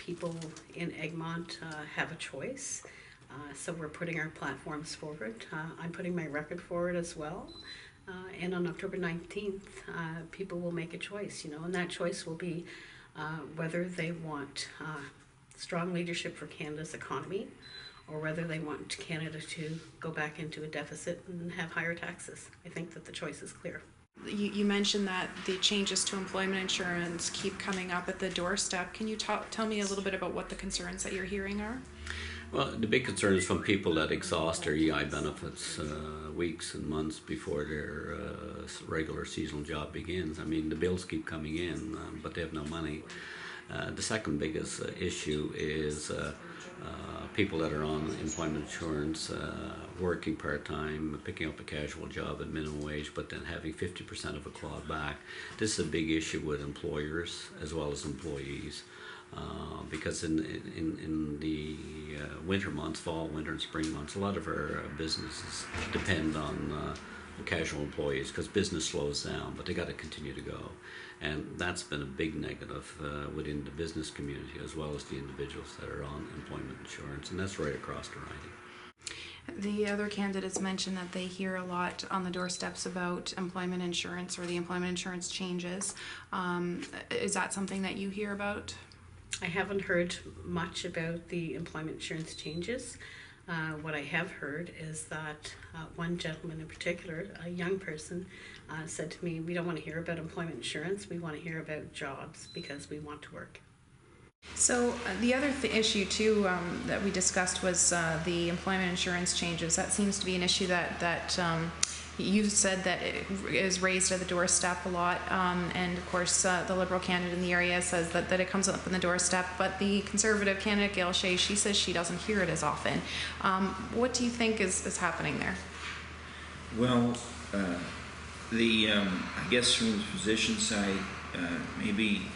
people in Egmont have a choice. So we're putting our platforms forward. I'm putting my record forward as well. And on October 19th, people will make a choice, and that choice will be whether they want strong leadership for Canada's economy, or whether they want Canada to go back into a deficit and have higher taxes. I think that the choice is clear. You mentioned that the changes to employment insurance keep coming up at the doorstep. Can you tell me a little bit about what the concerns that you're hearing are? Well, the big concern is from people that exhaust their EI benefits weeks and months before their regular seasonal job begins. I mean, the bills keep coming in, but they have no money. The second biggest issue is people that are on employment insurance, working part-time, picking up a casual job at minimum wage, but then having 50% of a clawed back. This is a big issue with employers as well as employees. Because in the winter months, fall, winter and spring months, a lot of our businesses depend on casual employees because business slows down, but they got to continue to go. And that's been a big negative within the business community as well as the individuals that are on employment insurance, and that's right across the riding. The other candidates mentioned that they hear a lot on the doorsteps about employment insurance or the employment insurance changes. Is that something that you hear about? I haven't heard much about the employment insurance changes. What I have heard is that one gentleman in particular, a young person, said to me, we don't want to hear about employment insurance, we want to hear about jobs because we want to work. So the other issue too that we discussed was the employment insurance changes. That seems to be an issue that you said that it is raised at the doorstep a lot, and of course the Liberal candidate in the area says that it comes up on the doorstep, but the Conservative candidate, Gail Shea, she says she doesn't hear it as often. What do you think is happening there? Well, I guess from the position side, maybe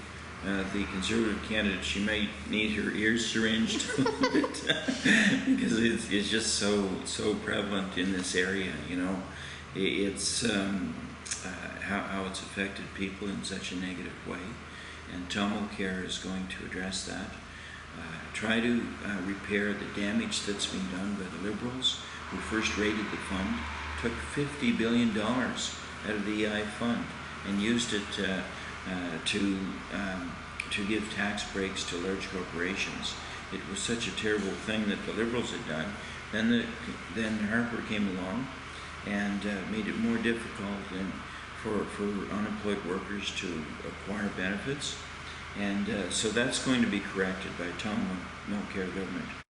the Conservative candidate, she might need her ears syringed because it's just so prevalent in this area, It's how it's affected people in such a negative way, and Tom Mulcair is going to address that. Try to repair the damage that's been done by the Liberals, who first raided the fund, took $50 billion out of the EI fund and used it to give tax breaks to large corporations. It was such a terrible thing that the Liberals had done. Then Harper came along and made it more difficult for unemployed workers to acquire benefits. And so that's going to be corrected by Tom Mulcair government.